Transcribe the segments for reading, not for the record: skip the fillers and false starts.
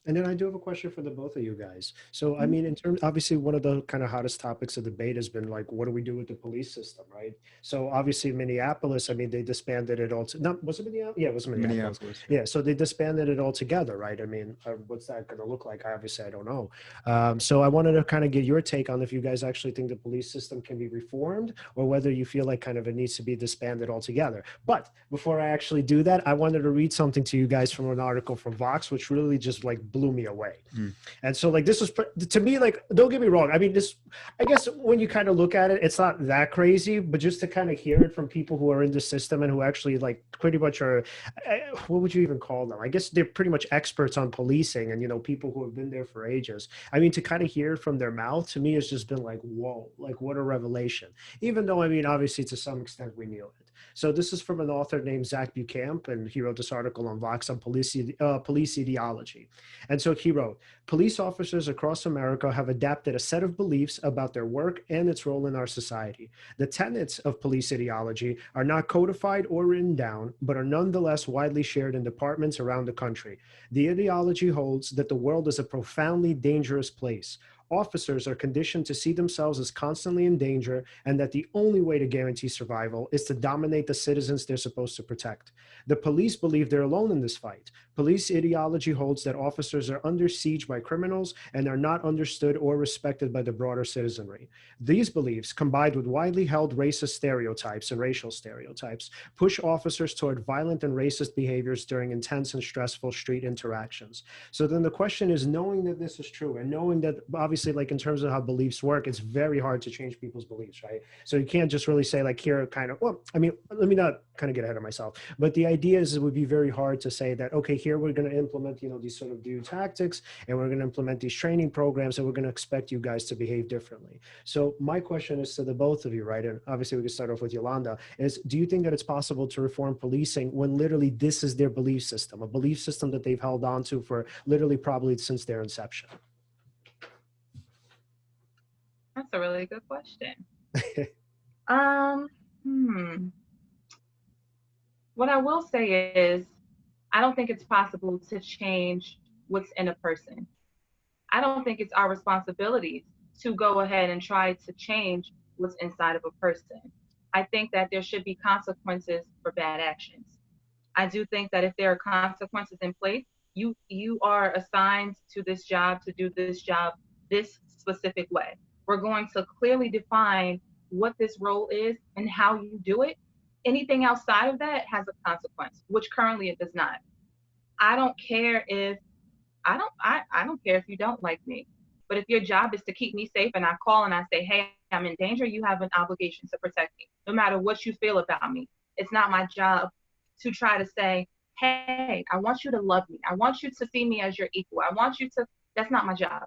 And then I do have a question for the both of you guys. So, I Mhm. mean, in terms, obviously, one of the kind of hottest topics of debate has been like, what do we do with the police system, right? So, obviously, Minneapolis, I mean, they disbanded it all. Not was it Minneapolis? Yeah, it was Minneapolis. Minneapolis, yeah. Yeah, so they disbanded it all together, right? I mean, what's that going to look like? Obviously, I don't know. So, I wanted to kind of get your take on if you guys actually think the police system can be reformed, or whether you feel like kind of it needs to be disbanded altogether. But before I actually do that, I wanted to read something to you guys from an article from Vox, which really just like blew me away. Mm. And so like this was to me, like, don't get me wrong. I mean, this, I guess when you kind of look at it, it's not that crazy, but just to kind of hear it from people who are in the system and who actually like pretty much are, what would you even call them? I guess they're pretty much experts on policing and, people who have been there for ages. I mean, to kind of hear it from their mouth to me has just been like, whoa, like what a revelation. Even though, I mean, obviously to some extent we knew it. So this is from an author named Zach Buchamp, and he wrote this article on Vox on police ideology. And so he wrote, police officers across America have adapted a set of beliefs about their work and its role in our society. The tenets of police ideology are not codified or written down, but are nonetheless widely shared in departments around the country. The ideology holds that the world is a profoundly dangerous place. Officers are conditioned to see themselves as constantly in danger, and that the only way to guarantee survival is to dominate the citizens they're supposed to protect. The police believe they're alone in this fight. Police ideology holds that officers are under siege by criminals and are not understood or respected by the broader citizenry. These beliefs, combined with widely held racist stereotypes and racial stereotypes, push officers toward violent and racist behaviors during intense and stressful street interactions. So then the question is, knowing that this is true and knowing that obviously, like in terms of how beliefs work, it's very hard to change people's beliefs, right? So you can't just really say like here kind of, well, I mean, let me not kind of get ahead of myself, but the idea is it would be very hard to say that, okay, here we're going to implement, these sort of new tactics, and we're going to implement these training programs, and we're going to expect you guys to behave differently. So my question is to the both of you, right? And obviously we can start off with Yolanda, is do you think that it's possible to reform policing when literally this is their belief system, a belief system that they've held on to for literally probably since their inception? That's a really good question. Um, hmm. What I will say is, I don't think it's possible to change what's in a person. I don't think it's our responsibility to go ahead and try to change what's inside of a person. I think that there should be consequences for bad actions. I do think that if there are consequences in place, you are assigned to this job to do this job this specific way. We're going to clearly define what this role is and how you do it. Anything outside of that has a consequence, which currently it does not. I don't care if I don't care if you don't like me. But if your job is to keep me safe and I call and I say, hey, I'm in danger, you have an obligation to protect me, no matter what you feel about me. It's not my job to try to say, hey, I want you to love me. I want you to see me as your equal. I want you to, that's not my job.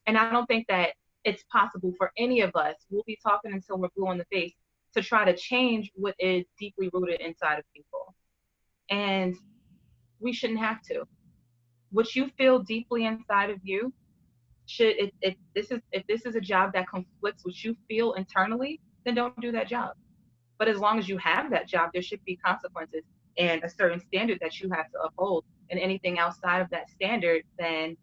And I don't think that it's possible for any of us, we'll be talking until we're blue in the face, to try to change what is deeply rooted inside of people. And we shouldn't have to. What you feel deeply inside of you should, if this is a job that conflicts what you feel internally, then don't do that job. But as long as you have that job, there should be consequences and a certain standard that you have to uphold. And anything outside of that standard, then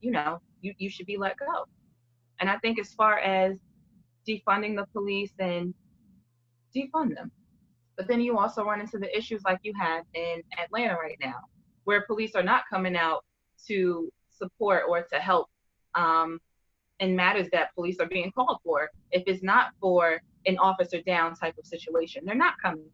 you should be let go. And I think as far as defunding the police, and defund them. But then you also run into the issues like you have in Atlanta right now, where police are not coming out to support or to help um, in matters that police are being called for. If it's not for an officer down type of situation, they're not coming.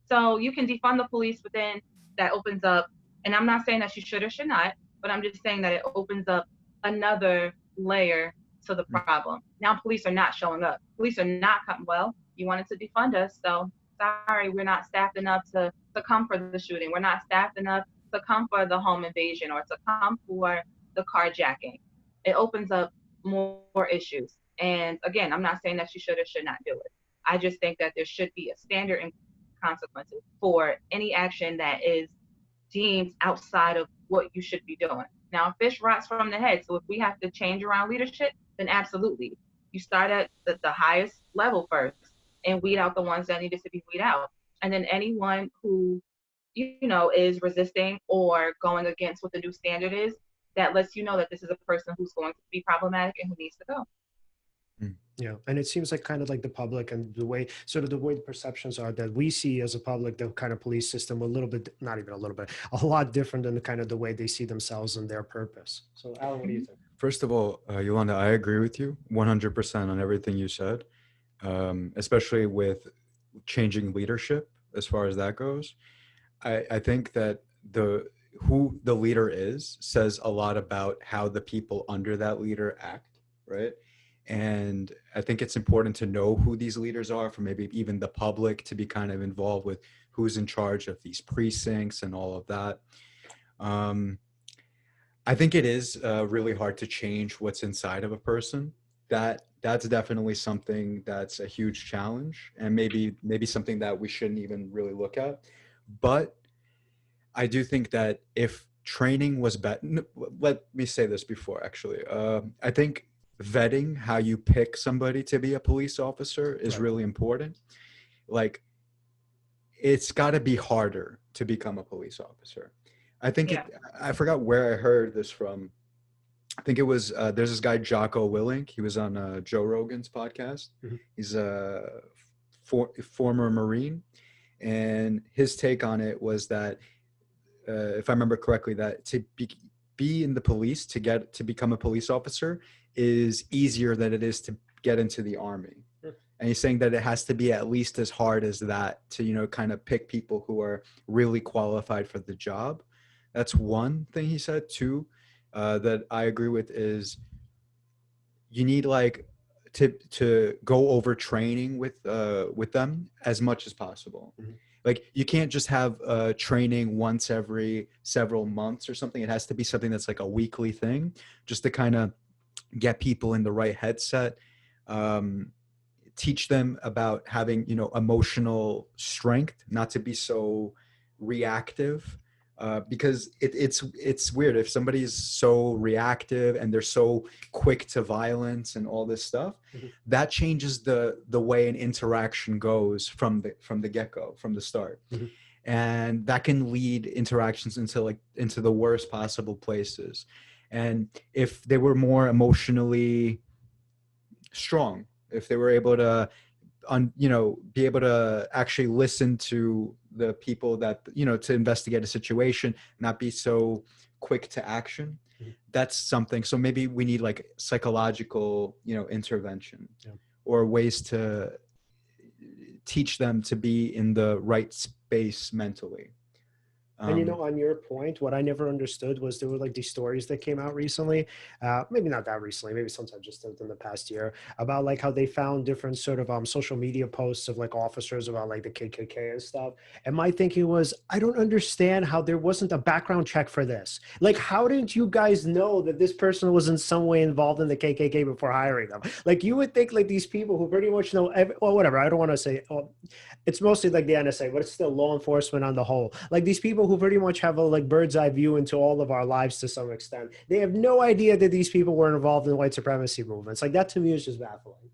So you can defund the police, but then that opens up, and I'm not saying that you should or should not, but I'm just saying that it opens up another layer to the problem. Now police are not showing up. Police are not coming. Well, you wanted to defund us, so sorry, we're not staffed enough to come for the shooting. We're not staffed enough to come for the home invasion or to come for the carjacking. It opens up more issues. And again, I'm not saying that you should or should not do it. I just think that there should be a standard in consequences for any action that is deemed outside of what you should be doing. Now, fish rots from the head. So if we have to change around leadership, then absolutely. You start at the highest level first and weed out the ones that needed to be weed out. And then anyone who is resisting or going against what the new standard is, that lets you know that this is a person who's going to be problematic and who needs to go. Yeah, and it seems like kind of like the public and the way sort of the way the perceptions are that we see as a public, the kind of police system a little bit, not even a little bit, a lot different than the kind of the way they see themselves and their purpose. So Alan, what do you think? First of all, Yolanda, I agree with you 100% on everything you said, especially with changing leadership as far as that goes. I think that who the leader is says a lot about how the people under that leader act, right? And I think it's important to know who these leaders are, for maybe even the public to be kind of involved with who's in charge of these precincts and all of that. I think it is really hard to change what's inside of a person. That's definitely something that's a huge challenge, and maybe something that we shouldn't even really look at. But I do think that if training was better, let me say this before, actually. I think vetting how you pick somebody to be a police officer is really important. Like, it's got to be harder to become a police officer. I think I forgot where I heard this from. I think it was there's this guy Jocko Willink. He was on Joe Rogan's podcast. He's a former Marine, and his take on it was that if I remember correctly, that to be in the police, to become a police officer is easier than it is to get into the army. And he's saying that it has to be at least as hard as that to, kind of pick people who are really qualified for the job. That's one thing he said. Two, that I agree with is you need like to go over training with them as much as possible. Like, you can't just have training once every several months or something. It has to be something that's like a weekly thing, just to kind of get people in the right headset, teach them about having, emotional strength, not to be so reactive. Because it's weird if somebody is so reactive and they're so quick to violence and all this stuff. That changes the way an interaction goes from the get-go, from the start. And that can lead interactions into the worst possible places. And if they were more emotionally strong, if they were able to be able to actually listen to the people that, to investigate a situation, not be so quick to action. That's something. So maybe we need like psychological, intervention or ways to teach them to be in the right space mentally. And on your point, what I never understood was there were like these stories that came out recently, maybe not that recently, maybe sometime just in the past year, about like how they found different sort of social media posts of like officers about like the KKK and stuff. And my thinking was, I don't understand how there wasn't a background check for this. Like, how didn't you guys know that this person was in some way involved in the KKK before hiring them? Like, you would think like these people who pretty much know, well, whatever, I don't want to say, it's mostly like the NSA, but it's still law enforcement on the whole. Like, these people who pretty much have a like bird's eye view into all of our lives to some extent, they have no idea that these people were involved in white supremacy movements. Like, that to me is just baffling.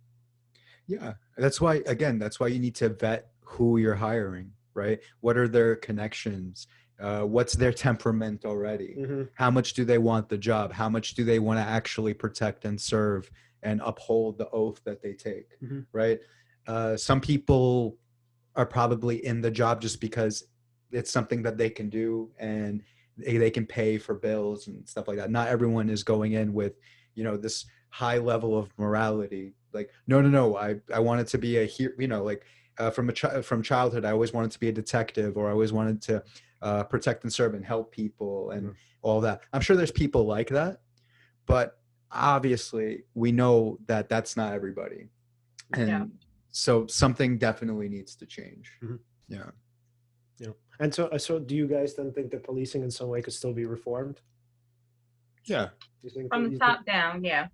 Yeah, that's why you need to vet who you're hiring, right? What are their connections? What's their temperament already? How much do they want the job? How much do they want to actually protect and serve and uphold the oath that they take, right? Some people are probably in the job just because it's something that they can do and they can pay for bills and stuff like that. Not everyone is going in with, this high level of morality. Like, no, I wanted to be a hero, like from childhood, I always wanted to be a detective, or I always wanted to protect and serve and help people and all that. I'm sure there's people like that, but obviously we know that that's not everybody. And so something definitely needs to change. Yeah. And so do you guys then think that policing in some way could still be reformed? Yeah. From the top down, yeah.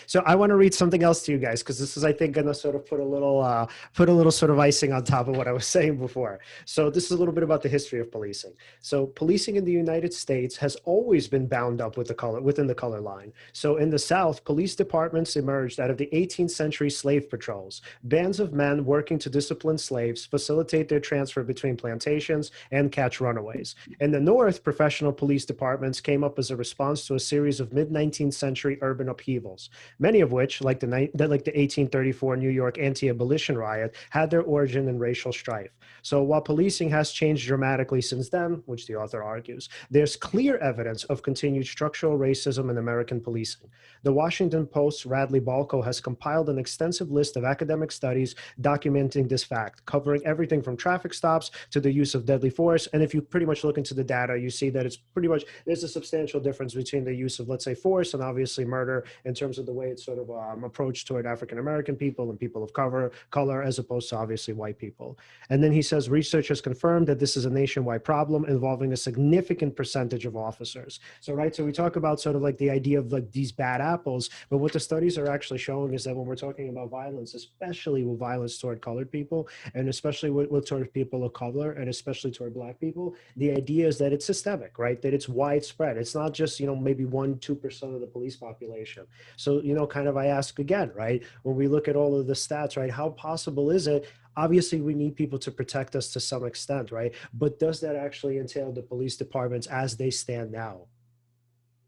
So I want to read something else to you guys, because this is, I think, going to sort of put a little sort of icing on top of what I was saying before. So this is a little bit about the history of policing. So policing in the United States has always been bound up with the color, within the color line. So in the South, police departments emerged out of the 18th century slave patrols, bands of men working to discipline slaves, facilitate their transfer between plantations, and catch runaways. In the North, professional police departments came up as a response to a series of mid-19th century urban upheavals, many of which, like the 1834 New York anti-abolition riot, had their origin in racial strife. So while policing has changed dramatically since then, which the author argues, there's clear evidence of continued structural racism in American policing. The Washington Post's Radley Balko has compiled an extensive list of academic studies documenting this fact, covering everything from traffic stops to the use of deadly force. And if you pretty much look into the data, you see that it's pretty much, there's a substantial difference between the use of, let's say, force and obviously murder in terms of the way it's sort of approached toward African-American people and people of color, as opposed to obviously white people. And then he says, research has confirmed that this is a nationwide problem involving a significant percentage of officers. So, right, so we talk about sort of like the idea of like these bad apples, but what the studies are actually showing is that when we're talking about violence, especially with violence toward colored people, and especially with toward people of color, and especially toward Black people, the idea is that it's systemic, right? That it's widespread. It's not just, maybe 1-2% of the police population. So, kind of I ask again, right? When we look at all of the stats, right, how possible is it? Obviously, we need people to protect us to some extent, right? But does that actually entail the police departments as they stand now?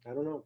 I don't know.